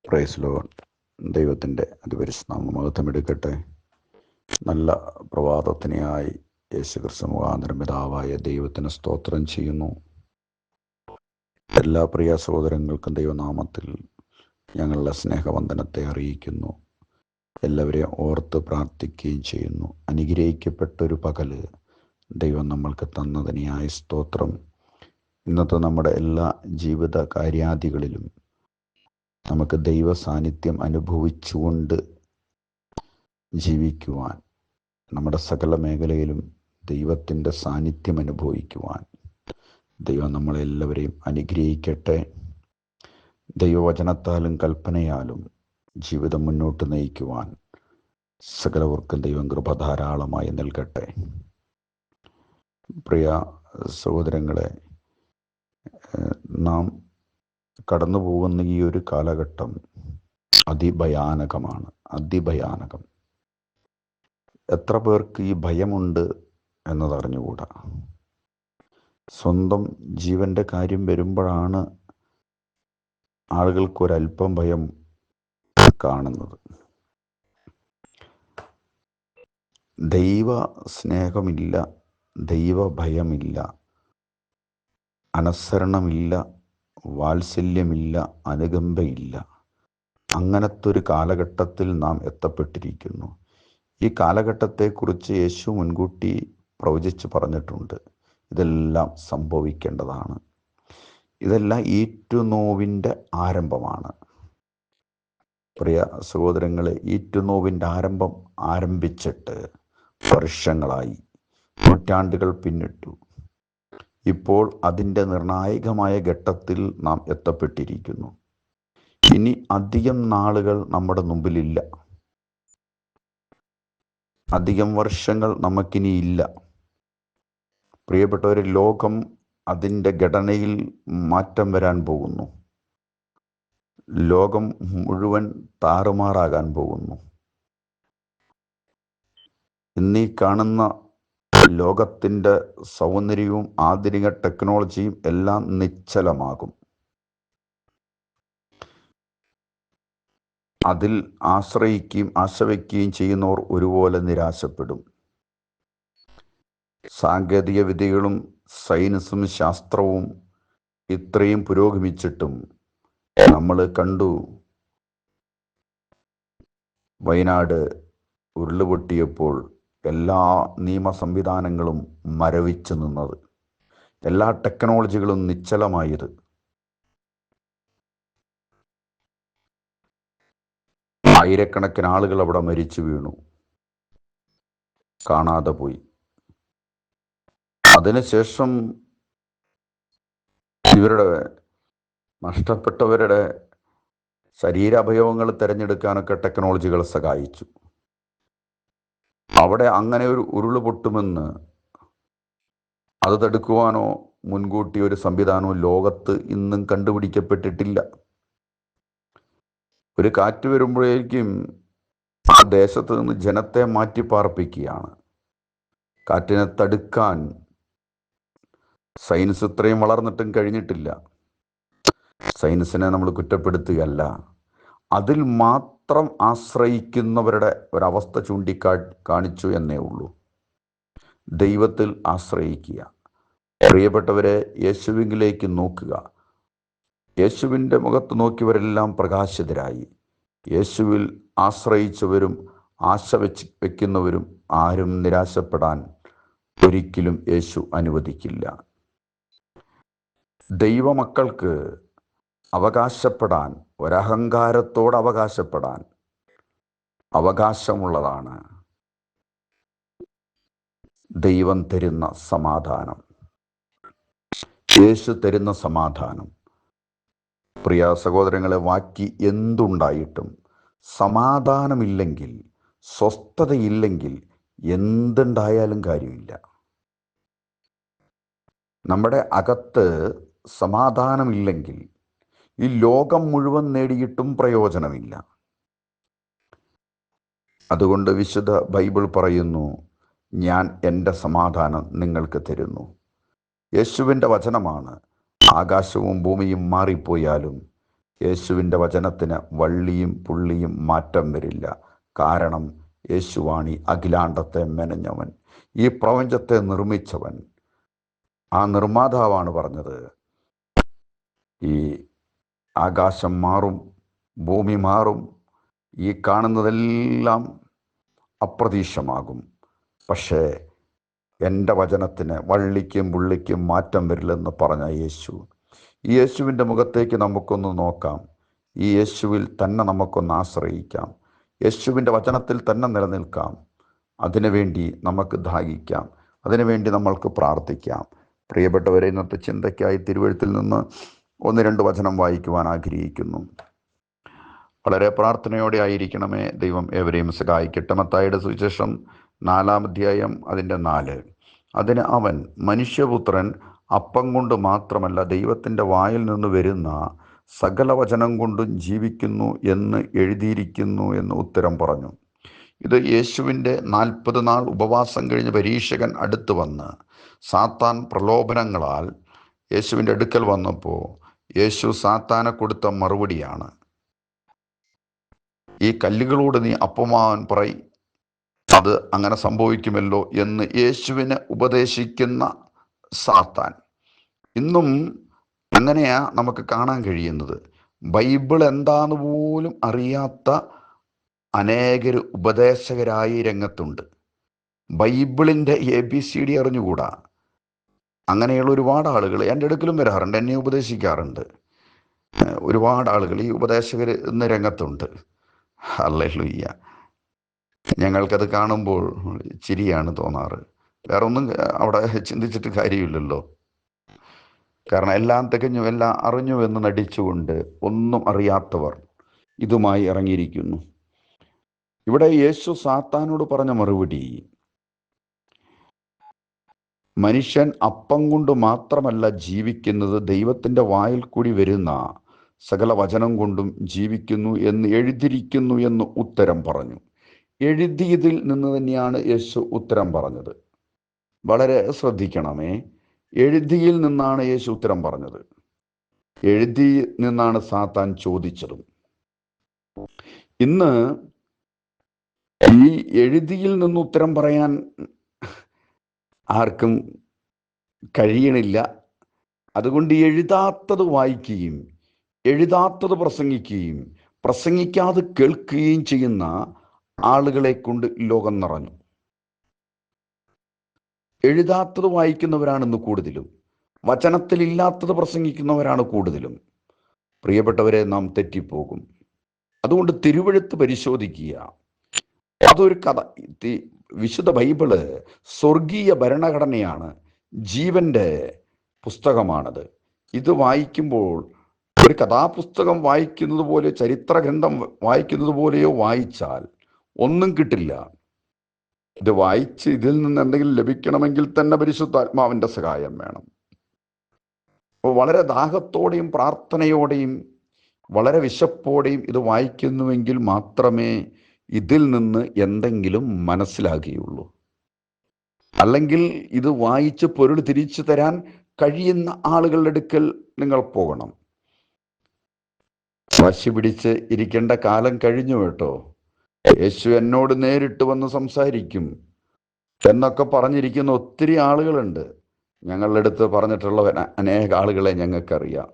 Praise Lord. ദൈവത്തിൻ്റെ അതിപരിശുദ്ധനാമം മഹത്വമെടുക്കട്ടെ. നല്ല പ്രഭാതത്തിനായി യേശുക്രിസ്തു മുഖാന്തരം പിതാവായ ദൈവത്തിന് സ്തോത്രം ചെയ്യുന്നു. എല്ലാ പ്രിയ സഹോദരങ്ങൾക്കും ദൈവനാമത്തിൽ ഞങ്ങളുടെ സ്നേഹവന്ദനത്തെ അറിയിക്കുന്നു. എല്ലാവരെയും ഓർത്ത് പ്രാർത്ഥിക്കുകയും ചെയ്യുന്നു. അനുഗ്രഹിക്കപ്പെട്ടൊരു പകല് ദൈവം നമ്മൾക്ക് തന്നതിനായി സ്തോത്രം. ഇന്നത്തെ നമ്മുടെ എല്ലാ ജീവിത കാര്യാദികളിലും നമുക്ക് ദൈവ സാന്നിധ്യം അനുഭവിച്ചുകൊണ്ട് ജീവിക്കുവാൻ, നമ്മുടെ സകല മേഖലയിലും ദൈവത്തിൻ്റെ സാന്നിധ്യം അനുഭവിക്കുവാൻ ദൈവം നമ്മളെല്ലാവരെയും അനുഗ്രഹിക്കട്ടെ. ദൈവവചനത്താലും കൽപ്പനയാലും ജീവിതം മുന്നോട്ട് നയിക്കുവാൻ സകലവർക്കും ദൈവം കൃപ ധാരാളമായി നൽകട്ടെ. പ്രിയ സഹോദരങ്ങളെ, നാം കടന്നു പോകുന്ന ഈ ഒരു കാലഘട്ടം അതിഭയാനകമാണ്. അതിഭയാനകം. എത്ര പേർക്ക് ഈ ഭയമുണ്ട് എന്നതറിഞ്ഞുകൂടാ. സ്വന്തം ജീവന്റെ കാര്യം വരുമ്പോഴാണ് ആളുകൾക്കൊരല്പം ഭയം കാണുന്നത്. ദൈവ സ്നേഹമില്ല, ദൈവഭയമില്ല, അനുസരണമില്ല, വാത്സല്യമില്ല, അനുകമ്പയില്ല. അങ്ങനത്തെ ഒരു കാലഘട്ടത്തിൽ നാം എത്തപ്പെട്ടിരിക്കുന്നു. ഈ കാലഘട്ടത്തെക്കുറിച്ച് യേശു മുൻകൂട്ടി പ്രവചിച്ച് പറഞ്ഞിട്ടുണ്ട്. ഇതെല്ലാം സംഭവിക്കേണ്ടതാണ്. ഇതെല്ലാം ഈറ്റുനോവിൻ്റെ ആരംഭമാണ്. പ്രിയ സഹോദരങ്ങളെ, ഈറ്റുനോവിൻ്റെ ആരംഭം ആരംഭിച്ചിട്ട് വർഷങ്ങളായി, നൂറ്റാണ്ടുകൾ പിന്നിട്ടു. ഇപ്പോൾ അതിൻ്റെ നിർണായകമായ ഘട്ടത്തിൽ നാം എത്തപ്പെട്ടിരിക്കുന്നു. ഇനി അധികം നാളുകൾ നമ്മുടെ മുമ്പിലില്ല. അധികം വർഷങ്ങൾ നമുക്കിനിയില്ല. പ്രിയപ്പെട്ടവരെ, ലോകം അതിൻ്റെ ഘടനയിൽ മാറ്റം വരാൻ പോകുന്നു. ലോകം മുഴുവൻ താറുമാറാകാൻ പോകുന്നു. ഇന്നീ കാണുന്ന ലോകത്തിൻ്റെ സൗന്ദര്യവും ആധുനിക ടെക്നോളജിയും എല്ലാം നിശ്ചലമാകും. അതിൽ ആശ്രയിക്കുകയും ചെയ്യുന്നവർ ഒരുപോലെ നിരാശപ്പെടും. സാങ്കേതിക വിദ്യകളും സയൻസും ശാസ്ത്രവും ഇത്രയും പുരോഗമിച്ചിട്ടും നമ്മൾ കണ്ടു, വയനാട് ഉരുളുപൊട്ടിയപ്പോൾ എല്ലാ നിയമ സംവിധാനങ്ങളും മരവിച്ചു നിന്നത്, എല്ലാ ടെക്നോളജികളും നിശ്ചലമായത്. ആയിരക്കണക്കിന് ആളുകൾ അവിടെ മരിച്ചു വീണു, കാണാതെ പോയി. അതിനുശേഷം ഇവരുടെ നഷ്ടപ്പെട്ടവരുടെ ശരീരാവയവങ്ങൾ തിരഞ്ഞെടുക്കാനൊക്കെ ടെക്നോളജികൾ സഹായിച്ചു. അവിടെ അങ്ങനെ ഒരു ഉരുള് പൊട്ടുമെന്ന് അത് തടുക്കുവാനോ മുൻകൂട്ടി ഒരു സംവിധാനവും ലോകത്ത് ഇന്നും കണ്ടുപിടിക്കപ്പെട്ടിട്ടില്ല. ഒരു കാറ്റ് വരുമ്പോഴേക്കും ആ ദേശത്ത് നിന്ന് ജനത്തെ മാറ്റി പാർപ്പിക്കുകയാണ്. കാറ്റിനെ തടുക്കാൻ സയൻസ് ഇത്രയും വളർന്നിട്ടും കഴിഞ്ഞിട്ടില്ല. സയൻസിനെ നമ്മൾ കുറ്റപ്പെടുത്തുകയല്ല, അതിൽ മാത്രം ആശ്രയിക്കുന്നവരുടെ ഒരവസ്ഥ കാണിച്ചു എന്നേ ഉള്ളൂ. ദൈവത്തിൽ ആശ്രയിക്കുക. പ്രിയപ്പെട്ടവരെ, യേശുവിലേക്ക് നോക്കുക. യേശുവിൻ്റെ മുഖത്ത് നോക്കിയവരെല്ലാം പ്രകാശിതരായി. യേശുവിൽ ആശ്രയിച്ചവരും ആശ വയ്ക്കുന്നവരും ആരും നിരാശപ്പെടാൻ ഒരിക്കലും യേശു അനുവദിക്കില്ല. ദൈവമക്കൾക്ക് അവകാശപ്പെടാൻ, ഒരഹങ്കാരത്തോട് അവകാശപ്പെടാൻ അവകാശമുള്ളതാണ് ദൈവം തരുന്ന സമാധാനം, യേശു തരുന്ന സമാധാനം. പ്രിയ സഹോദരങ്ങളെ, ബാക്കി എന്തുണ്ടായിട്ടും സമാധാനമില്ലെങ്കിൽ, സ്വസ്ഥതയില്ലെങ്കിൽ എന്തുണ്ടായാലും കാര്യമില്ല. നമ്മുടെ അകത്ത് സമാധാനമില്ലെങ്കിൽ ഈ ലോകം മുഴുവൻ നേടിയിട്ടും പ്രയോജനമില്ല. അതുകൊണ്ട് വിശുദ്ധ ബൈബിൾ പറയുന്നു, ഞാൻ എൻ്റെ സമാധാനം നിങ്ങൾക്ക് തരുന്നു. യേശുവിൻ്റെ വചനമാണ്. ആകാശവും ഭൂമിയും മാറിപ്പോയാലും യേശുവിൻ്റെ വചനത്തിന് വള്ളിയും പുള്ളിയും മാറ്റം വരില്ല. കാരണം യേശുവാണി അഖിലാണ്ടത്തെ മെനഞ്ഞവൻ, ഈ പ്രപഞ്ചത്തെ നിർമ്മിച്ചവൻ. ആ നിർമ്മാതാവാണ് പറഞ്ഞത്, ഈ ആകാശം മാറും, ഭൂമി മാറും, ഈ കാണുന്നതെല്ലാം അപ്രതീക്ഷമാകും, പക്ഷേ എൻ്റെ വചനത്തിന് വള്ളിക്കും പുള്ളിക്കും മാറ്റം വരില്ലെന്ന് പറഞ്ഞ യേശു. ഈ യേശുവിൻ്റെ മുഖത്തേക്ക് നമുക്കൊന്ന് നോക്കാം. ഈ യേശുവിൽ തന്നെ നമുക്കൊന്ന് ആശ്രയിക്കാം. യേശുവിൻ്റെ വചനത്തിൽ തന്നെ നിലനിൽക്കാം. അതിനുവേണ്ടി നമുക്ക് ദാഹിക്കാം. അതിനുവേണ്ടി നമ്മൾക്ക് പ്രാർത്ഥിക്കാം. പ്രിയപ്പെട്ടവരെ, ഇന്നത്തെ ചിന്തയ്ക്കായി തിരുവെഴുത്തിൽ നിന്ന് 1-2 വചനം വായിക്കുവാൻ ആഗ്രഹിക്കുന്നു. വളരെ പ്രാർത്ഥനയോടെ ആയിരിക്കണമേ. ദൈവം ഏവരെയും സഹായിക്കട്ടെ. മത്തായിയുടെ സുവിശേഷം 4-ാം അധ്യായം അതിൻ്റെ 4. അതിന് അവൻ, മനുഷ്യപുത്രൻ അപ്പം കൊണ്ട് മാത്രമല്ല ദൈവത്തിൻ്റെ വായിൽ നിന്ന് വരുന്ന സകല വചനം കൊണ്ടും ജീവിക്കുന്നു എന്ന് എഴുതിയിരിക്കുന്നു എന്ന് ഉത്തരം പറഞ്ഞു. ഇത് യേശുവിൻ്റെ 40 നാൾ ഉപവാസം കഴിഞ്ഞ് പരീക്ഷകൻ അടുത്ത് വന്ന് സാത്താൻ പ്രലോഭനങ്ങളാൽ യേശുവിൻ്റെ അടുക്കൽ വന്നപ്പോൾ യേശു സാത്താനെ കൊടുത്ത മറുപടിയാണ്. ഈ കല്ലുകളോട് നീ അപ്പമാവാൻ പറയ്, അത് അങ്ങനെ സംഭവിക്കുമല്ലോ എന്ന് യേശുവിനെ ഉപദേശിക്കുന്ന സാത്താൻ. ഇന്നും അങ്ങനെയാ നമുക്ക് കാണാൻ കഴിയുന്നത്. ബൈബിൾ എന്താന്ന് പോലും അറിയാത്ത അനേകർ ഉപദേശകരായി രംഗത്തുണ്ട്. ബൈബിളിൻ്റെ ABCD അറിഞ്ഞുകൂടാ. അങ്ങനെയുള്ള ഒരുപാട് ആളുകൾ എൻ്റെ അടുക്കലും വരാറുണ്ട്, എന്നെ ഉപദേശിക്കാറുണ്ട്. ഒരുപാട് ആളുകൾ ഈ ഉപദേശകർ ഇന്ന് രംഗത്തുണ്ട്. ഹല്ലേലൂയ. ഞങ്ങൾക്കത് കാണുമ്പോൾ ചിരിയാണ് തോന്നാറ്. വേറെ ഒന്നും അവിടെ ചിന്തിച്ചിട്ട് കാര്യമില്ലല്ലോ. കാരണം എല്ലാം തികഞ്ഞു, എല്ലാം അറിഞ്ഞു എന്ന് നടിച്ചുകൊണ്ട് ഒന്നും അറിയാത്തവർ ഇതുമായി ഇറങ്ങിയിരിക്കുന്നു. ഇവിടെ യേശു സാത്താനോട് പറഞ്ഞ മറുപടി, മനുഷ്യൻ അപ്പം കൊണ്ട് മാത്രമല്ല ജീവിക്കുന്നത്, ദൈവത്തിൻ്റെ വായിൽ കൂടി വരുന്ന സകല വചനം കൊണ്ടും ജീവിക്കുന്നു എന്ന് എഴുതിയിരിക്കുന്നു എന്ന് ഉത്തരം പറഞ്ഞു. എഴുതിയതിൽ നിന്ന് തന്നെയാണ് യേശു ഉത്തരം പറഞ്ഞത്. വളരെ ശ്രദ്ധിക്കണമേ. എഴുതിയിൽ നിന്നാണ് യേശു ഉത്തരം പറഞ്ഞത്. എഴുതി നിന്നാണ് സാത്താൻ ചോദിച്ചതും. ഇന്ന് ഈ എഴുതിയിൽ നിന്ന് ഉത്തരം പറയാൻ ആർക്കും കഴിയണില്ല. അതുകൊണ്ട് എഴുതാത്തത് വായിക്കുകയും എഴുതാത്തത് പ്രസംഗിക്കുകയും പ്രസംഗിക്കാതെ കേൾക്കുകയും ചെയ്യുന്ന ആളുകളെ കൊണ്ട് ലോകം നിറഞ്ഞു. എഴുതാത്തത് വായിക്കുന്നവരാണ് ഇന്ന് കൂടുതലും. വചനത്തിലില്ലാത്തത് പ്രസംഗിക്കുന്നവരാണ് കൂടുതലും. പ്രിയപ്പെട്ടവരെ, നാം തെറ്റിപ്പോകും. അതുകൊണ്ട് തിരുവെഴുത്ത് പരിശോധിക്കുക. അതൊരു കഥ. വിശുദ്ധ ബൈബിള് സ്വർഗീയ ഭരണഘടനയാണ്, ജീവന്റെ പുസ്തകമാണത്. ഇത് വായിക്കുമ്പോൾ ഒരു കഥാപുസ്തകം വായിക്കുന്നത് പോലെ, ചരിത്ര ഗ്രന്ഥം വായിക്കുന്നത് പോലെയോ വായിച്ചാൽ ഒന്നും കിട്ടില്ല. ഇത് വായിച്ച് ഇതിൽ നിന്ന് എന്തെങ്കിലും ലഭിക്കണമെങ്കിൽ തന്നെ പരിശുദ്ധാത്മാവിൻ്റെ സഹായം വേണം. അപ്പോൾ വളരെ ദാഹത്തോടെയും പ്രാർത്ഥനയോടെയും വളരെ വിശപ്പോടെയും ഇത് വായിക്കുന്നുവെങ്കിൽ മാത്രമേ ഇതിൽ നിന്ന് എന്തെങ്കിലും മനസ്സിലാകുകയുള്ളൂ. അല്ലെങ്കിൽ ഇത് വായിച്ച് പൊരുൾ തിരിച്ചു തരാൻ കഴിയുന്ന ആളുകളുടെ അടുക്കൽ നിങ്ങൾ പോകണം. വാശി പിടിച്ച് ഇരിക്കേണ്ട കാലം കഴിഞ്ഞു കേട്ടോ. യേശു എന്നോട് നേരിട്ട് വന്ന് സംസാരിക്കും എന്നൊക്കെ പറഞ്ഞിരിക്കുന്ന ഒത്തിരി ആളുകളുണ്ട്. ഞങ്ങളുടെ അടുത്ത് പറഞ്ഞിട്ടുള്ള അനേക ആളുകളെ ഞങ്ങൾക്കറിയാം.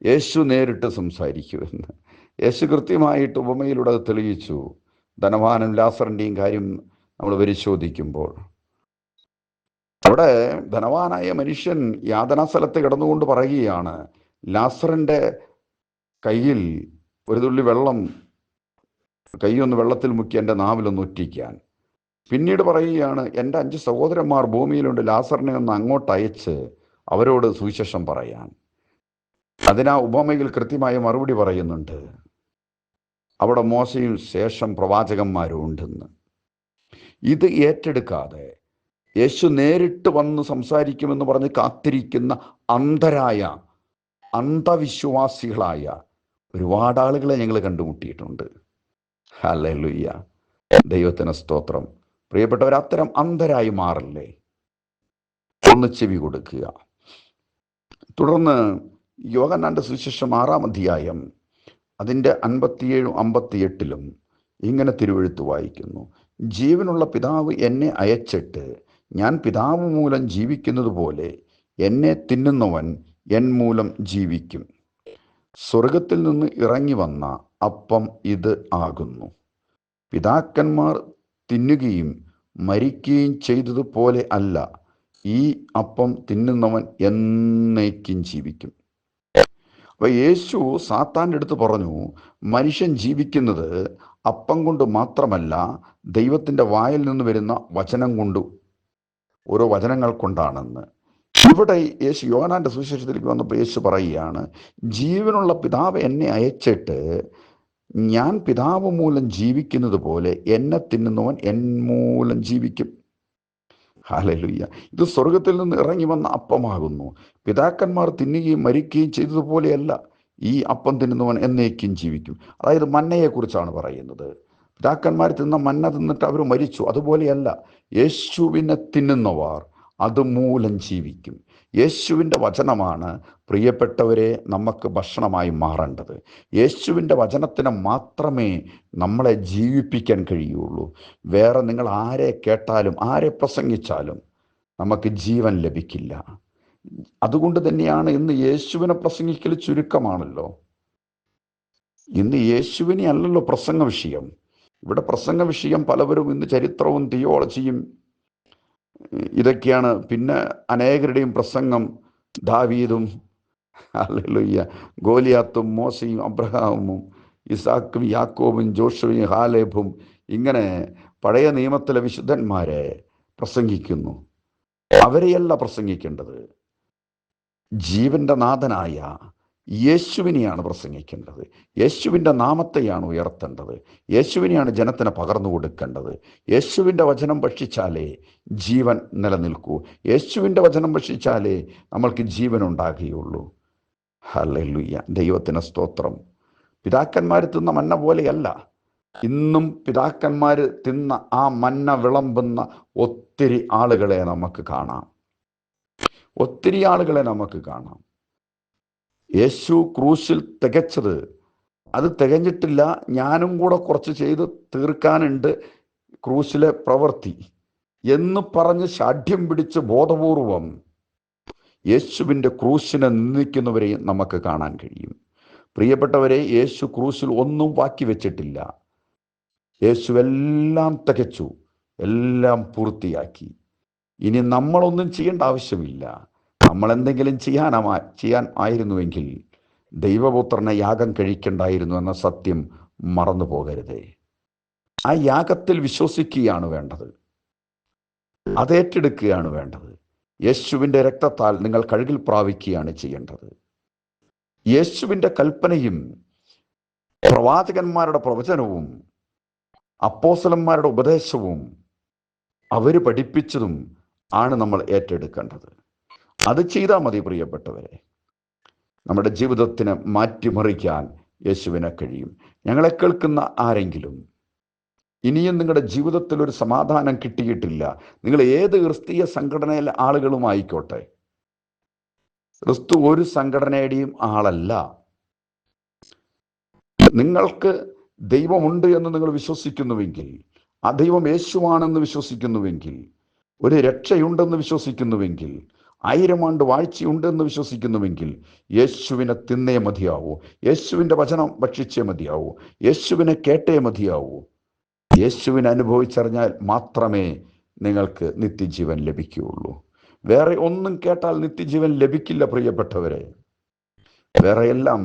യേശു നേരിട്ട് സംസാരിക്കുമെന്ന് യേശു കൃത്യമായിട്ട് ഉപമയിലൂടെ അത് തെളിയിച്ചു. ധനവാനും ലാസറിൻ്റെയും കാര്യം നമ്മൾ പരിശോധിക്കുമ്പോൾ അവിടെ ധനവാനായ മനുഷ്യൻ യാതനാസ്ഥലത്ത് കിടന്നുകൊണ്ട് പറയുകയാണ്, ലാസറിൻ്റെ കയ്യിൽ ഒരു തുള്ളി വെള്ളം, കൈയൊന്ന് വെള്ളത്തിൽ മുക്കി എൻ്റെ നാവിലൊന്ന് ഒറ്റിക്കാൻ. പിന്നീട് പറയുകയാണ്, എൻ്റെ 5 സഹോദരന്മാർ ഭൂമിയിലുണ്ട്, ലാസറിനെ ഒന്ന് അങ്ങോട്ട് അയച്ച് അവരോട് സുവിശേഷം പറയാൻ. അതിനാ ഉപമയിൽ കൃത്യമായ മറുപടി പറയുന്നുണ്ട്. അവിടെ മോശയും ശേഷം പ്രവാചകന്മാരും ഉണ്ടെന്ന്. ഇത് ഏറ്റെടുക്കാതെ യേശു നേരിട്ട് വന്ന് സംസാരിക്കുമെന്ന് പറഞ്ഞ് കാത്തിരിക്കുന്ന അന്ധരായ അന്ധവിശ്വാസികളായ ഒരുപാട് ആളുകളെ ഞങ്ങൾ കണ്ടുമുട്ടിയിട്ടുണ്ട്. ഹല്ലേലൂയ, ദൈവത്തിന് സ്തോത്രം. പ്രിയപ്പെട്ടവർ, അത്തരം അന്ധരായി മാറല്ലേ. ഒന്ന് ചെവി കൊടുക്കുക. തുടർന്ന് യോഹന്നാന്റെ സുവിശേഷം 6-ാം അധ്യായം അതിൻ്റെ 57 58 ഇങ്ങനെ തിരുവെഴുത്ത് വായിക്കുന്നു: ജീവനുള്ള പിതാവ് എന്നെ അയച്ചിട്ട് ഞാൻ പിതാവ് മൂലം ജീവിക്കുന്നത് പോലെ എന്നെ തിന്നുന്നവൻ എൻ മൂലം ജീവിക്കും. സ്വർഗത്തിൽ നിന്ന് ഇറങ്ങി വന്ന അപ്പം ഇത് ആകുന്നു. പിതാക്കന്മാർ തിന്നുകയും മരിക്കുകയും ചെയ്തതുപോലെ അല്ല, ഈ അപ്പം തിന്നുന്നവൻ എന്നേക്കും ജീവിക്കും. അപ്പോൾ യേശു സാത്താൻ്റെ അടുത്ത് പറഞ്ഞു, മനുഷ്യൻ ജീവിക്കുന്നത് അപ്പം കൊണ്ട് മാത്രമല്ല, ദൈവത്തിൻ്റെ വായിൽ നിന്ന് വരുന്ന വചനം കൊണ്ട്, ഓരോ വചനങ്ങൾ കൊണ്ടാണെന്ന്. ഇവിടെ യേശു യോഹന്നാൻ്റെ സുവിശേഷത്തിലേക്ക് വന്നപ്പോൾ യേശു പറയുകയാണ്, ജീവനുള്ള പിതാവ് എന്നെ അയച്ചിട്ട് ഞാൻ പിതാവ് മൂലം ജീവിക്കുന്നത് പോലെ എന്നെ തിന്നുന്നവൻ എൻ മൂലം ജീവിക്കും. ഹല്ലേലൂയ. ഇത് സ്വർഗത്തിൽ നിന്ന് ഇറങ്ങി വന്ന അപ്പമാകുന്നു. പിതാക്കന്മാർ തിന്നുകയും മരിക്കുകയും ചെയ്തതുപോലെയല്ല, ഈ അപ്പം തിന്നുന്നവൻ എന്നേക്കും ജീവിക്കും. അതായത് മന്നയെക്കുറിച്ചാണ് പറയുന്നത്. പിതാക്കന്മാർ തിന്ന മന്ന തിന്നിട്ട് അവർ മരിച്ചു, അതുപോലെയല്ല. യേശുവിനെ തിന്നുന്നവർ അതുമൂലം ജീവിക്കും. യേശുവിൻ്റെ വചനമാണ് പ്രിയപ്പെട്ടവരെ നമുക്ക് ഭക്ഷണമായി മാറേണ്ടത്. യേശുവിൻ്റെ വചനത്തിന് മാത്രമേ നമ്മളെ ജീവിപ്പിക്കാൻ കഴിയുള്ളൂ. വേറെ നിങ്ങൾ ആരെ കേട്ടാലും ആരെ പ്രസംഗിച്ചാലും നമുക്ക് ജീവൻ ലഭിക്കില്ല. അതുകൊണ്ട് തന്നെയാണ് ഇന്ന് യേശുവിനെ പ്രസംഗിക്കൽ ചുരുക്കമാണല്ലോ. ഇന്ന് യേശുവിനെ അല്ലല്ലോ പ്രസംഗ വിഷയം. ഇവിടെ പ്രസംഗ വിഷയം പലവരും ഇന്ന് ചരിത്രവും തിയോളജിയും ഇതൊക്കെയാണ്. പിന്നെ അനേകരുടെയും പ്രസംഗം ദാവീദും, ഹല്ലേലൂയ, ഗോലിയാത്തും മോശയും അബ്രഹാമും ഇസാക്കും യാക്കോബും ജോഷുവയും ഹാലേബും, ഇങ്ങനെ പഴയ നിയമത്തിലെ വിശുദ്ധന്മാരെ പ്രസംഗിക്കുന്നു. അവരെയല്ല പ്രസംഗിക്കേണ്ടത്. ജീവന്റെ നാഥനായ യേശുവിനെയാണ് പ്രസംഗിക്കേണ്ടത്. യേശുവിൻ്റെ നാമത്തെയാണ് ഉയർത്തേണ്ടത്. യേശുവിനെയാണ് ജനത്തിന് പകർന്നു കൊടുക്കേണ്ടത്. യേശുവിൻ്റെ വചനം ഭക്ഷിച്ചാലേ ജീവൻ നിലനിൽക്കൂ. യേശുവിൻ്റെ വചനം ഭക്ഷിച്ചാലേ നമ്മൾക്ക് ജീവൻ ഉണ്ടാകുകയുള്ളൂ. ഹല്ലേലൂയ, ദൈവത്തിന് സ്തോത്രം. പിതാക്കന്മാർ തിന്ന മന്ന പോലെയല്ല. ഇന്നും പിതാക്കന്മാർ തിന്ന ആ മന്ന വിളമ്പുന്ന ഒത്തിരി ആളുകളെ നമുക്ക് കാണാം. ഒത്തിരി ആളുകളെ നമുക്ക് കാണാം. യേശു ക്രൂശിൽ തികച്ചത്, അത് തികഞ്ഞിട്ടില്ല, ഞാനും കൂടെ കുറച്ച് ചെയ്ത് തീർക്കാനുണ്ട് ക്രൂശിലെ പ്രവൃത്തി എന്ന് പറഞ്ഞ് ശാഠ്യം പിടിച്ച് ബോധപൂർവം യേശുവിൻ്റെ ക്രൂശിനെ നിന്ദിക്കുന്നവരെയും നമുക്ക് കാണാൻ കഴിയും. പ്രിയപ്പെട്ടവരെ, യേശു ക്രൂശിൽ ഒന്നും ബാക്കി വെച്ചിട്ടില്ല. യേശു എല്ലാം തികച്ചു, എല്ലാം പൂർത്തിയാക്കി. ഇനി നമ്മളൊന്നും ചെയ്യേണ്ട ആവശ്യമില്ല. നമ്മളെന്തെങ്കിലും ചെയ്യാൻ ആയിരുന്നുവെങ്കിൽ ദൈവപുത്രനെ യാഗം കഴിക്കണ്ടായിരുന്നു എന്ന സത്യം മറന്നു പോകരുതേ. ആ യാഗത്തിൽ വിശ്വസിക്കുകയാണ് വേണ്ടത്, അതേറ്റെടുക്കുകയാണ് വേണ്ടത്. യേശുവിൻ്റെ രക്തത്താൽ നിങ്ങൾ കഴുകിൽ പ്രാപിക്കുകയാണ് ചെയ്യേണ്ടത്. യേശുവിൻ്റെ കൽപ്പനയും പ്രവാചകന്മാരുടെ പ്രവചനവും അപ്പോസ്തലന്മാരുടെ ഉപദേശവും അവർ പഠിപ്പിച്ചതും ആണ് നമ്മൾ ഏറ്റെടുക്കേണ്ടത്. അത് ചെയ്താൽ മതി പ്രിയപ്പെട്ടവരെ. നമ്മുടെ ജീവിതത്തിന് മാറ്റിമറിക്കാൻ യേശുവിനെ കഴിയും. ഞങ്ങളെ കേൾക്കുന്ന ആരെങ്കിലും ഇനിയും നിങ്ങളുടെ ജീവിതത്തിൽ ഒരു സമാധാനം കിട്ടിയിട്ടില്ല, നിങ്ങൾ ഏത് ക്രിസ്തീയ സംഘടനയിലെ ആളുകളും ആയിക്കോട്ടെ, ക്രിസ്തു ഒരു സംഘടനയുടെയും ആളല്ല. നിങ്ങൾക്ക് ദൈവമുണ്ട് എന്ന് നിങ്ങൾ വിശ്വസിക്കുന്നുവെങ്കിൽ, ആ ദൈവം യേശുവാണെന്ന് വിശ്വസിക്കുന്നുവെങ്കിൽ, ഒരു രക്ഷയുണ്ടെന്ന് വിശ്വസിക്കുന്നുവെങ്കിൽ, 1000 ആണ്ട് വാഴ്ചയുണ്ടെന്ന് വിശ്വസിക്കുന്നുവെങ്കിൽ യേശുവിനെ തിന്നേ മതിയാവൂ. യേശുവിൻ്റെ വചനം ഭക്ഷിച്ചേ മതിയാവൂ. യേശുവിനെ കേട്ടേ മതിയാവൂ. യേശുവിനെ അനുഭവിച്ചറിഞ്ഞാൽ മാത്രമേ നിങ്ങൾക്ക് നിത്യജീവൻ ലഭിക്കുകയുള്ളൂ. വേറെ ഒന്നും കേട്ടാൽ നിത്യജീവൻ ലഭിക്കില്ല പ്രിയപ്പെട്ടവരെ. വേറെയെല്ലാം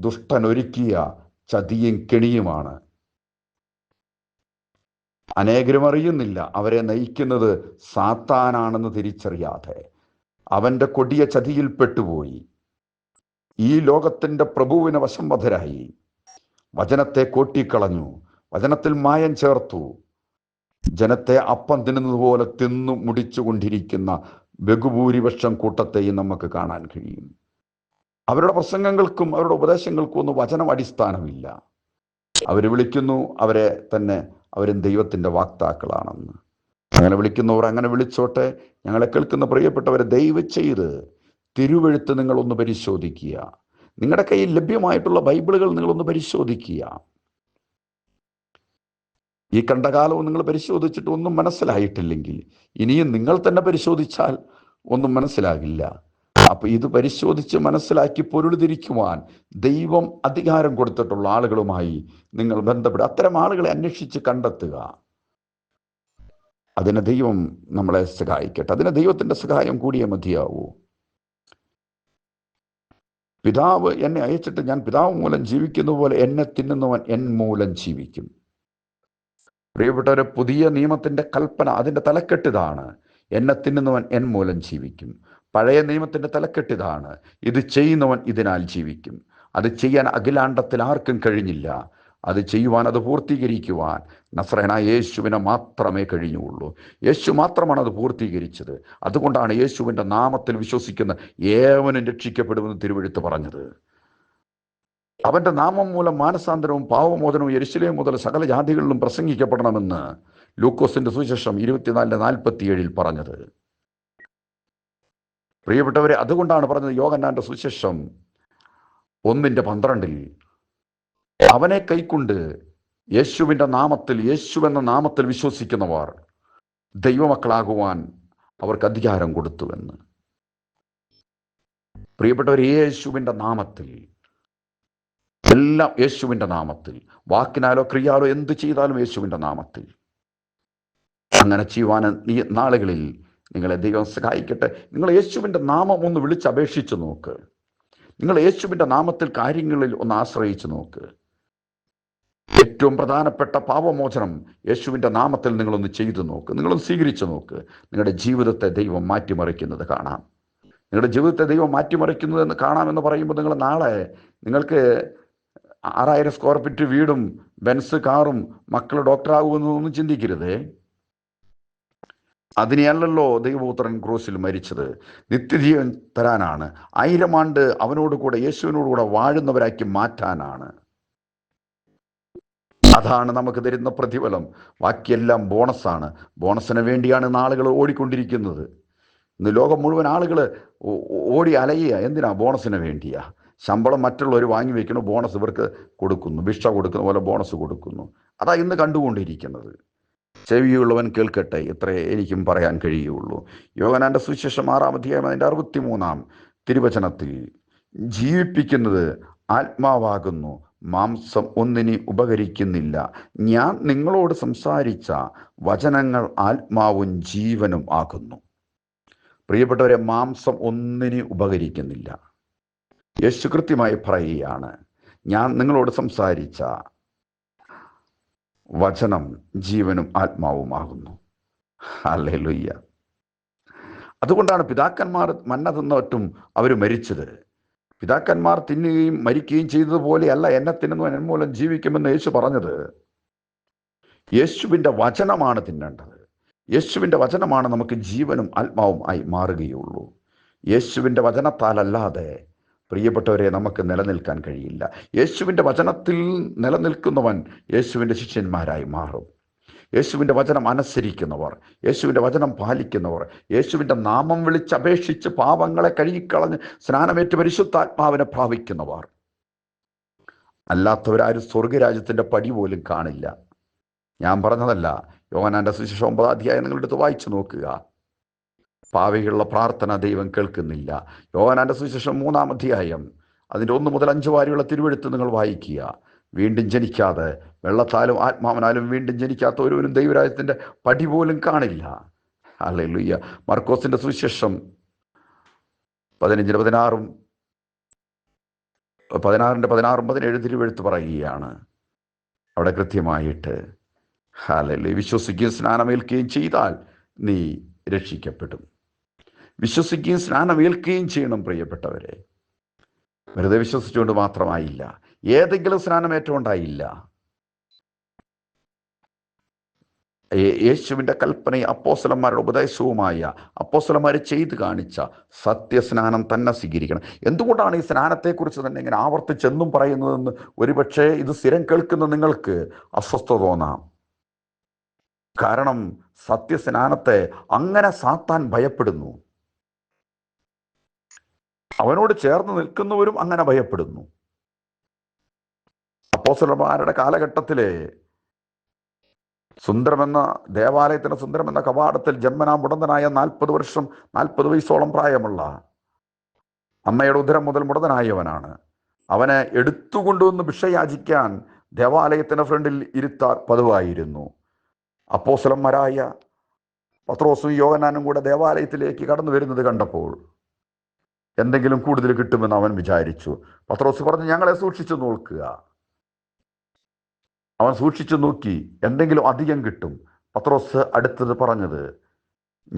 ദുഷ്ടനൊരുക്കിയ ചതിയും കെണിയുമാണ്. അനേകരും അറിയുന്നില്ല, അവരെ നയിക്കുന്നത് സാത്താനാണെന്ന് തിരിച്ചറിയാതെ അവൻ്റെ കൊടിയ ചതിയിൽ പെട്ടുപോയി ഈ ലോകത്തിൻ്റെ പ്രഭുവിന് വശംവദരായി. വചനത്തെ കോട്ടിക്കളഞ്ഞു, വചനത്തിൽ മായം ചേർത്തു. ജനത്തെ അപ്പം തിന്നുന്നത് പോലെ തിന്നു മുടിച്ചു കൊണ്ടിരിക്കുന്ന ബഹുഭൂരിപക്ഷം കൂട്ടത്തെയും നമുക്ക് കാണാൻ കഴിയും. അവരുടെ പ്രസംഗങ്ങൾക്കും അവരുടെ ഉപദേശങ്ങൾക്കും ഒന്നും വചനം അടിസ്ഥാനമില്ല. അവർ വിളിക്കുന്നു അവരെ തന്നെ അവരും ദൈവത്തിൻ്റെ വാക്താക്കളാണെന്ന്. അങ്ങനെ വിളിക്കുന്നവർ അങ്ങനെ വിളിച്ചോട്ടെ. ഞങ്ങളെ കേൾക്കുന്ന പ്രിയപ്പെട്ടവരെ, ദയവ് ചെയ്ത് തിരുവെഴുത്ത് നിങ്ങളൊന്ന് പരിശോധിക്കുക. നിങ്ങളുടെ കയ്യിൽ ലഭ്യമായിട്ടുള്ള ബൈബിളുകൾ നിങ്ങളൊന്ന് പരിശോധിക്കുക. ഈ കണ്ടകാലവും നിങ്ങൾ പരിശോധിച്ചിട്ട് ഒന്നും മനസ്സിലായിട്ടില്ലെങ്കിൽ ഇനിയും നിങ്ങൾ തന്നെ പരിശോധിച്ചാൽ ഒന്നും മനസ്സിലാകില്ല. അപ്പൊ ഇത് പരിശോധിച്ച് മനസ്സിലാക്കി പൊരുൾ തിരിക്കുവാൻ ദൈവം അധികാരം കൊടുത്തിട്ടുള്ള ആളുകളുമായി നിങ്ങൾ ബന്ധപ്പെടുക. അത്തരം ആളുകളെ അന്വേഷിച്ച് കണ്ടെത്തുക. അതിന് ദൈവം നമ്മളെ സഹായിക്കട്ടെ. അതിന് ദൈവത്തിന്റെ സഹായം കൂടിയേ മതിയാവൂ. പിതാവ് എന്നെ അയച്ചിട്ട് ഞാൻ പിതാവ് മൂലം ജീവിക്കുന്ന പോലെ എന്നെ തിന്നുന്നവൻ എൻ മൂലം ജീവിക്കും. പ്രിയപ്പെട്ടവരെ, പുതിയ നിയമത്തിന്റെ കൽപ്പന അതിൻ്റെ തലക്കെട്ടിതാണ്, എന്നെ തിന്നുന്നവൻ എൻ മൂലം ജീവിക്കും. പഴയ നിയമത്തിന്റെ തലക്കെട്ടിതാണ്, ഇത് ചെയ്യുന്നവൻ ഇതിനാൽ ജീവിക്കും. അത് ചെയ്യാൻ അഖിലാണ്ടത്തിൽ ആർക്കും കഴിഞ്ഞില്ല. അത് ചെയ്യുവാൻ, അത് പൂർത്തീകരിക്കുവാൻ നസ്രയനായ യേശുവിനെ മാത്രമേ കഴിഞ്ഞുള്ളൂ. യേശു മാത്രമാണ് അത് പൂർത്തീകരിച്ചത്. അതുകൊണ്ടാണ് യേശുവിൻ്റെ നാമത്തിൽ വിശ്വസിക്കുന്ന ഏവനും രക്ഷിക്കപ്പെടുമെന്ന് തിരുവെഴുത്ത് പറഞ്ഞത്. അവന്റെ നാമം മൂലം മാനസാന്തരവും പാവമോചനവും യെരുശലേം മുതൽ സകല ജാതികളിലും പ്രസംഗിക്കപ്പെടണമെന്ന് ലൂക്കോസിന്റെ സുവിശേഷം 24:47 പറഞ്ഞത്. പ്രിയപ്പെട്ടവരെ, അതുകൊണ്ടാണ് പറഞ്ഞത് യോഹന്നാന്റെ സുവിശേഷം 1:12 അവനെ കൈക്കൊണ്ട് യേശുവിൻ്റെ നാമത്തിൽ, യേശുവെന്ന നാമത്തിൽ വിശ്വസിക്കുന്നവർ ദൈവമക്കളാകുവാൻ അവർക്ക് അധികാരം കൊടുത്തുവെന്ന്. പ്രിയപ്പെട്ടവർ, യേശുവിൻ്റെ നാമത്തിൽ, എല്ലാം യേശുവിൻ്റെ നാമത്തിൽ, വാക്കിനാലോ ക്രിയാലോ എന്ത് ചെയ്താലും യേശുവിൻ്റെ നാമത്തിൽ. അങ്ങനെ ചെയ്യുവാൻ ഈ നാളുകളിൽ നിങ്ങളെ ദൈവം സഹായിക്കട്ടെ. നിങ്ങൾ യേശുവിൻ്റെ നാമം ഒന്ന് വിളിച്ചപേക്ഷിച്ച് നോക്ക്. നിങ്ങൾ യേശുവിൻ്റെ നാമത്തിൽ കാര്യങ്ങളിൽ ഒന്ന് ആശ്രയിച്ച് നോക്ക്. ഏറ്റവും പ്രധാനപ്പെട്ട പാപമോചനം യേശുവിൻ്റെ നാമത്തിൽ നിങ്ങളൊന്ന് ചെയ്തു നോക്ക്, നിങ്ങളൊന്ന് സ്വീകരിച്ചു നോക്ക്. നിങ്ങളുടെ ജീവിതത്തെ ദൈവം മാറ്റിമറിക്കുന്നത് കാണാം. നിങ്ങളുടെ ജീവിതത്തെ ദൈവം മാറ്റിമറിക്കുന്നതെന്ന് കാണാമെന്ന് പറയുമ്പോൾ നിങ്ങൾ നാളെ നിങ്ങൾക്ക് 6000 സ്ക്വയർ ഫീറ്റ് വീടും ബെൻസ് കാറും മക്കൾ ഡോക്ടറാകുമെന്നൊന്നും ചിന്തിക്കരുതേ. അതിനെയല്ലല്ലോ ദൈവപുത്രൻ ക്രൂശിൽ മരിച്ചത്. നിത്യജീവൻ തരാനാണ്. 1000 ആണ്ട് അവനോട് കൂടെ, യേശുവിനോട് കൂടെ വാഴുന്നവരാക്കി മാറ്റാനാണ്. അതാണ് നമുക്ക് തരുന്ന പ്രതിഫലം. ബാക്കിയെല്ലാം ബോണസാണ്. ബോണസിന് വേണ്ടിയാണ് ആളുകൾ ഓടിക്കൊണ്ടിരിക്കുന്നത്. ഇന്ന് ലോകം മുഴുവൻ ആളുകൾ ഓടി അലയുക. എന്തിനാ? ബോണസിന് വേണ്ടിയാ. ശമ്പളം മറ്റുള്ളവർ വാങ്ങി വയ്ക്കുന്നു, ബോണസ് ഇവർക്ക് കൊടുക്കുന്നു. ഭിക്ഷ കൊടുക്കുന്ന പോലെ ബോണസ് കൊടുക്കുന്നു. അതാ ഇന്ന് കണ്ടുകൊണ്ടിരിക്കുന്നത്. ചെവിയുള്ളവൻ കേൾക്കട്ടെ, ഇത്രേ എനിക്കും പറയാൻ കഴിയുള്ളൂ. യോഹന്നാന്റെ സുവിശേഷം 6-ാം അധ്യായം അതിൻ്റെ 63-ാം തിരുവചനത്തിൽ ജീവിപ്പിക്കുന്നത് ആത്മാവാകുന്നു, മാംസം ഒന്നിനെ ഉപകരിക്കുന്നില്ല. ഞാൻ നിങ്ങളോട് സംസാരിച്ച വചനങ്ങൾ ആത്മാവും ജീവനും ആകുന്നു. പ്രിയപ്പെട്ടവരെ, മാംസം ഒന്നിനെ ഉപകരിക്കുന്നില്ല. യേശു കൃത്യമായി പറയുകയാണ്, ഞാൻ നിങ്ങളോട് സംസാരിച്ച വചനം ജീവനും ആത്മാവുമാകുന്നു. ഹല്ലേലൂയ. അതുകൊണ്ടാണ് പിതാക്കന്മാർ മന്ന തിന്നിട്ടും അവർ മരിച്ചത്. പിതാക്കന്മാർ തിന്നുകയും മരിക്കുകയും ചെയ്തതുപോലെയല്ല എന്നെ തിന്നുന്നവൻ എൻ മൂലം ജീവിക്കുമെന്ന് യേശു പറഞ്ഞത്. യേശുവിൻ്റെ വചനമാണ് തിന്നേണ്ടത്. യേശുവിൻ്റെ വചനമാണ് നമുക്ക് ജീവനും ആത്മാവും ആയി മാറുകയുള്ളൂ. യേശുവിൻ്റെ വചനത്താലല്ലാതെ പ്രിയപ്പെട്ടവരെ നമുക്ക് നിലനിൽക്കാൻ കഴിയില്ല. യേശുവിൻ്റെ വചനത്തിൽ നിലനിൽക്കുന്നവൻ യേശുവിൻ്റെ ശിഷ്യന്മാരായി മാറും. യേശുവിൻ്റെ വചനം അനുസരിക്കുന്നവർ, യേശുവിൻ്റെ വചനം പാലിക്കുന്നവർ, യേശുവിൻ്റെ നാമം വിളിച്ചപേക്ഷിച്ച് പാപങ്ങളെ കഴുകിക്കളഞ്ഞ് സ്നാനമേറ്റ് പരിശുദ്ധാത്മാവിനെ പ്രാപിക്കുന്നവർ, അല്ലാത്തവരാരും സ്വർഗരാജ്യത്തിൻ്റെ പടി പോലും കാണില്ല. ഞാൻ പറഞ്ഞതല്ല. യോഹന്നാന്റെ സുവിശേഷം 9-ാം അധ്യായം നിങ്ങളെടുത്ത് വായിച്ചു നോക്കുക. പാവികളുടെ പ്രാർത്ഥന ദൈവം കേൾക്കുന്നില്ല. യോഹന്നാന്റെ സുവിശേഷം 3-ാം അധ്യായം അതിൻ്റെ 1 മുതൽ 5 വരെയുള്ള തിരുവെഴുത്ത് നിങ്ങൾ വായിക്കുക. വീണ്ടും ജനിക്കാതെ, വെള്ളത്താലും ആത്മാവിനാലും വീണ്ടും ജനിക്കാത്ത ഒരുവനും ദൈവരാജ്യത്തിൻ്റെ പടി പോലും കാണില്ല. ഹല്ലേലൂയ. മർക്കോസിന്റെ സുവിശേഷം 15-16 16-17 തിരുവെഴുത്ത് പറയുകയാണ്. അവിടെ കൃത്യമായിട്ട് ഹല്ലേലൂയ, വിശ്വസിക്കുകയും സ്നാനമേൽക്കുകയും ചെയ്താൽ നീ രക്ഷിക്കപ്പെടും. വിശ്വസിക്കുകയും സ്നാനമേൽക്കുകയും ചെയ്യണം. പ്രിയപ്പെട്ടവരെ, വെറുതെ വിശ്വസിച്ചുകൊണ്ട് മാത്രമായില്ല, ഏതെങ്കിലും സ്നാനമേറ്റുകൊണ്ടായില്ല. യേശുവിൻ്റെ കൽപ്പനയും അപ്പോസ്തലന്മാരുടെ ഉപദേശവുമായ അപ്പോസ്തലന്മാർ ചെയ്ത് കാണിച്ച സത്യസ്നാനം തന്നെ സ്വീകരിക്കണം. എന്തുകൊണ്ടാണ് ഈ സ്നാനത്തെക്കുറിച്ച് തന്നെ ഇങ്ങനെ ആവർത്തിച്ചെന്നും പറയുന്നതെന്ന് ഒരുപക്ഷെ ഇത് സ്ഥിരം കേൾക്കുന്ന നിങ്ങൾക്ക് അസ്വസ്ഥത തോന്നാം. കാരണം സത്യസ്നാനത്തെ അങ്ങനെ സാത്താൻ ഭയപ്പെടുന്നു. അവനോട് ചേർന്ന് നിൽക്കുന്നവരും അങ്ങനെ ഭയപ്പെടുന്നു. അപ്പോസ്തലന്മാരുടെ കാലഘട്ടത്തിലെ സുന്ദരമെന്ന ദേവാലയത്തിന് സുന്ദരമെന്ന കവാടത്തിൽ ജന്മനാ മുടന്തനായ 40 വയസ്സോളം പ്രായമുള്ള അമ്മയുടെ ഉദരം മുതൽ മുടന്തനായവനാണ്. അവനെ എടുത്തുകൊണ്ടുവന്ന് ഭിക്ഷയാചിക്കാൻ ദേവാലയത്തിന് ഫ്രണ്ടിൽ ഇരുത്താർ പതിവായിരുന്നു. അപ്പോസ്തലന്മാരായ പത്രോസും യോഹന്നാനും കൂടെ ദേവാലയത്തിലേക്ക് കടന്നു വരുന്നത് കണ്ടപ്പോൾ എന്തെങ്കിലും കൂടുതൽ കിട്ടുമെന്ന് അവൻ വിചാരിച്ചു. പത്രോസ് പറഞ്ഞു, ഞങ്ങളെ സൂക്ഷിച്ചു നോക്കുക. അവൻ സൂക്ഷിച്ചു നോക്കി, എന്തെങ്കിലും അധികം കിട്ടും. പത്രോസ് അടുത്തത് പറഞ്ഞത്,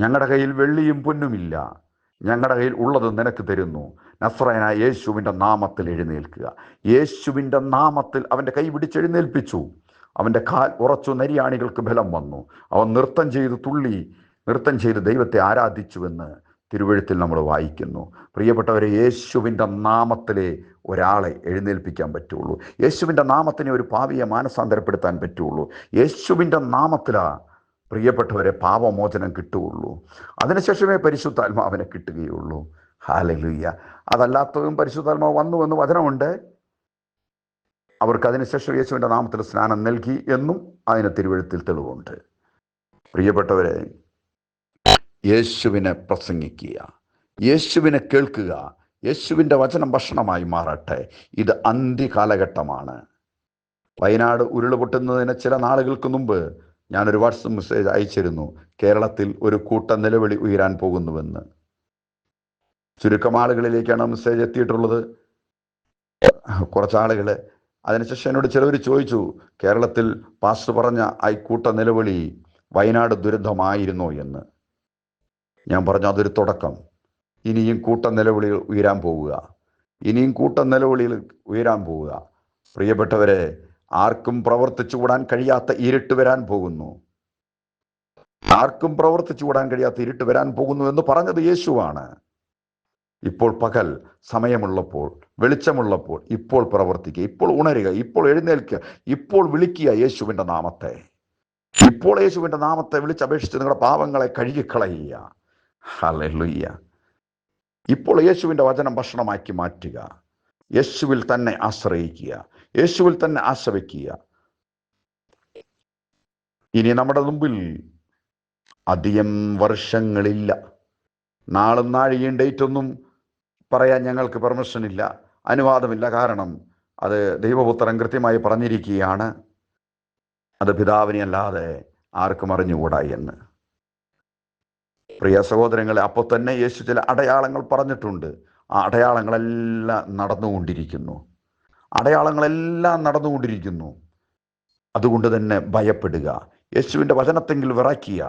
ഞങ്ങളുടെ കയ്യിൽ വെള്ളിയും പൊന്നുമില്ല, ഞങ്ങളുടെ കയ്യിൽ ഉള്ളത് നിനക്ക് തരുന്നു. നസ്രായനായ യേശുവിൻ്റെ നാമത്തിൽ എഴുന്നേൽക്കുക. യേശുവിൻ്റെ നാമത്തിൽ അവൻ്റെ കൈ പിടിച്ചെഴുന്നേൽപ്പിച്ചു. അവൻ്റെ കാൽ ഉറച്ചു, നരിയാണികൾക്ക് ബലം വന്നു. അവൻ നൃത്തം ചെയ്ത് ദൈവത്തെ ആരാധിച്ചുവെന്ന് തിരുവെഴുത്തിൽ നമ്മൾ വായിക്കുന്നു. പ്രിയപ്പെട്ടവരെ, യേശുവിൻ്റെ നാമത്തിലെ ഒരാളെ എഴുന്നേൽപ്പിക്കാൻ പറ്റുള്ളൂ. യേശുവിൻ്റെ നാമത്തിനെ ഒരു പാപിയെ മാനസാന്തരപ്പെടുത്താൻ പറ്റുള്ളൂ. യേശുവിൻ്റെ നാമത്തിലാണ് പ്രിയപ്പെട്ടവരെ പാപമോചനം കിട്ടുകയുള്ളൂ. അതിനുശേഷമേ പരിശുദ്ധാത്മാവിനെ കിട്ടുകയുള്ളൂ. ഹല്ലേലൂയ. അതല്ലാത്തതും പരിശുദ്ധാത്മാവ് വന്നു എന്ന് വചനമുണ്ട്. അവർക്ക് അതിനുശേഷം യേശുവിൻ്റെ നാമത്തിൽ സ്നാനം നൽകി എന്നും അതിന് തിരുവെഴുത്തിൽ തെളിവുണ്ട്. പ്രിയപ്പെട്ടവരെ, യേശുവിനെ പ്രസംഗിക്കുക, യേശുവിനെ കേൾക്കുക, യേശുവിൻ്റെ വചനം ഭക്ഷണമായി മാറട്ടെ. ഇത് അന്ത്യകാലഘട്ടമാണ്. വയനാട് ഉരുളുപൊട്ടുന്നതിന് ചില നാളുകൾക്ക് മുമ്പ് ഞാനൊരു വാട്സപ്പ് മെസ്സേജ് അയച്ചിരുന്നു. കേരളത്തിൽ ഒരു കൂട്ട നിലവിളി ഉയരാൻ പോകുന്നുവെന്ന്. ചുരുക്കം ആളുകളിലേക്കാണ് മെസ്സേജ് എത്തിയിട്ടുള്ളത്, കുറച്ചാളുകൾ. അതിനുശേഷം എന്നോട് ചിലവർ ചോദിച്ചു, കേരളത്തിൽ പാസ്റ്റർ പറഞ്ഞ ഈ കൂട്ട നിലവിളി വയനാട് ദുരന്തമായിരുന്നോ എന്ന്. ഞാൻ പറഞ്ഞു, അതൊരു തുടക്കം. ഇനിയും കൂട്ട നിലവിളികൾ ഉയരാൻ പോവുക, ഇനിയും കൂട്ട നിലവിളികൾ ഉയരാൻ പോവുക. പ്രിയപ്പെട്ടവരെ, ആർക്കും പ്രവർത്തിച്ചു കൂടാൻ കഴിയാത്ത ഇരുട്ട് വരാൻ പോകുന്നു. ആർക്കും പ്രവർത്തിച്ചു കൂടാൻ കഴിയാത്ത ഇരുട്ട് വരാൻ പോകുന്നു എന്ന് പറഞ്ഞത് യേശുവാണ്. ഇപ്പോൾ പകൽ സമയമുള്ളപ്പോൾ, വെളിച്ചമുള്ളപ്പോൾ ഇപ്പോൾ പ്രവർത്തിക്കുക, ഇപ്പോൾ ഉണരുക, ഇപ്പോൾ എഴുന്നേൽക്കുക, ഇപ്പോൾ വിളിക്കുക യേശുവിൻ്റെ നാമത്തെ. ഇപ്പോൾ യേശുവിൻ്റെ നാമത്തെ വിളിച്ചപേക്ഷിച്ച് നിങ്ങളുടെ പാപങ്ങളെ കഴുകിക്കളയുക. ഹല്ലേലൂയ. ഇപ്പോൾ യേശുവിൻ്റെ വചനം ഭക്ഷണമാക്കി മാറ്റുക. യേശുവിൽ തന്നെ ആശ്രയിക്കുക, യേശുവിൽ തന്നെ ആശ വയ്ക്കുക. ഇനി നമ്മുടെ മുമ്പിൽ അധികം വർഷങ്ങളില്ല. നാളും നാഴികയും ഡേറ്റ് ഒന്നും പറയാൻ ഞങ്ങൾക്ക് പെർമിഷൻ ഇല്ല, അനുവാദമില്ല. കാരണം അത് ദൈവപുത്രൻ കൃത്യമായി പറഞ്ഞിരിക്കുകയാണ്. അത് പിതാവിനെ അല്ലാതെ ആർക്കും അറിഞ്ഞുകൂടാ എന്ന്. പ്രിയ സഹോദരങ്ങളെ, അപ്പോൾ തന്നെ യേശു ചില അടയാളങ്ങൾ പറഞ്ഞിട്ടുണ്ട്. ആ അടയാളങ്ങളെല്ലാം നടന്നുകൊണ്ടിരിക്കുന്നു. അതുകൊണ്ട് തന്നെ ഭയപ്പെടുക. യേശുവിൻ്റെ വചനത്തെങ്കിൽ വിറയ്ക്കുക,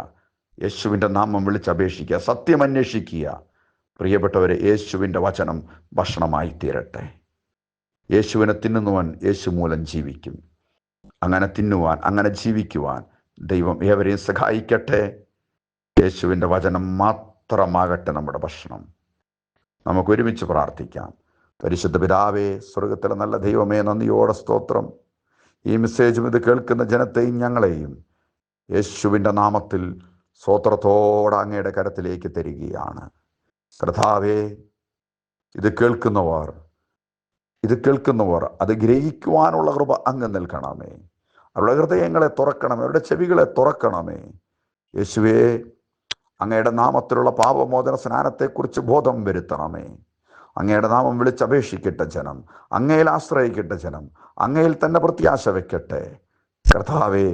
യേശുവിൻ്റെ നാമം വിളിച്ചപേക്ഷിക്കുക, സത്യം അന്വേഷിക്കുക. പ്രിയപ്പെട്ടവരെ, യേശുവിൻ്റെ വചനം ഭക്ഷണമായി തീരട്ടെ. യേശുവിനെ തിന്നുന്നവൻ യേശു മൂലം ജീവിക്കും. അങ്ങനെ തിന്നുവാൻ, അങ്ങനെ ജീവിക്കുവാൻ ദൈവം ഏവരെയും സഹായിക്കട്ടെ. യേശുവിൻ്റെ വചനം മാത്രമാകട്ടെ നമ്മുടെ ഭക്ഷണം. നമുക്ക് ഒരുമിച്ച് പ്രാർത്ഥിക്കാം. പരിശുദ്ധ പിതാവേ, സ്വർഗത്തിലെ നല്ല ദൈവമേ, നന്ദിയോടെ സ്തോത്രം. ഈ മെസ്സേജും ഇത് കേൾക്കുന്ന ജനത്തെയും ഞങ്ങളെയും യേശുവിൻ്റെ നാമത്തിൽ സ്തോത്രത്തോടെ അങ്ങയുടെ കരത്തിലേക്ക് തരികയാണ്. കർത്താവേ, ഇത് കേൾക്കുന്നവർ അത് ഗ്രഹിക്കുവാനുള്ള കൃപ അങ്ങ് നൽകണമേ. അവരുടെ ഹൃദയങ്ങളെ തുറക്കണമേ, അവരുടെ ചെവികളെ തുറക്കണമേ. യേശുവേ, അങ്ങയുടെ നാമത്തിലുള്ള പാപമോചന സ്നാനത്തെക്കുറിച്ച് ബോധം വരുത്തണമേ. അങ്ങയുടെ നാമം വിളിച്ചപേക്ഷിക്കട്ടെ ജനം, അങ്ങയിൽ ആശ്രയിക്കട്ടെ ജനം, അങ്ങയിൽ തന്നെ പ്രത്യാശ വയ്ക്കട്ടെ. കർത്താവേ,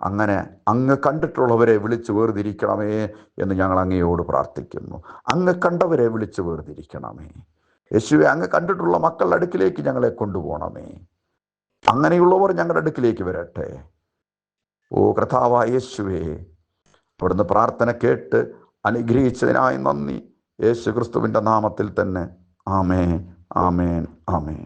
അങ്ങനെ അങ്ങ് കണ്ടിട്ടുള്ളവരെ വിളിച്ചു വേർതിരിക്കണമേ എന്ന് ഞങ്ങൾ അങ്ങയോട് പ്രാർത്ഥിക്കുന്നു. അങ്ങ് കണ്ടവരെ വിളിച്ചു വേർതിരിക്കണമേ. യേശുവെ, അങ്ങ് കണ്ടിട്ടുള്ള മക്കളുടെ അടുക്കിലേക്ക് ഞങ്ങളെ കൊണ്ടുപോകണമേ. അങ്ങനെയുള്ളവർ ഞങ്ങളുടെ അടുക്കിലേക്ക് വരട്ടെ. ഓ കർത്താവായ യേശുവേ, അവിടുന്ന് പ്രാർത്ഥന കേട്ട് അനുഗ്രഹിച്ചതിനായി നന്ദി. യേശു ക്രിസ്തുവിൻ്റെ നാമത്തിൽ തന്നെ. ആമേൻ, ആമേൻ, ആമേൻ.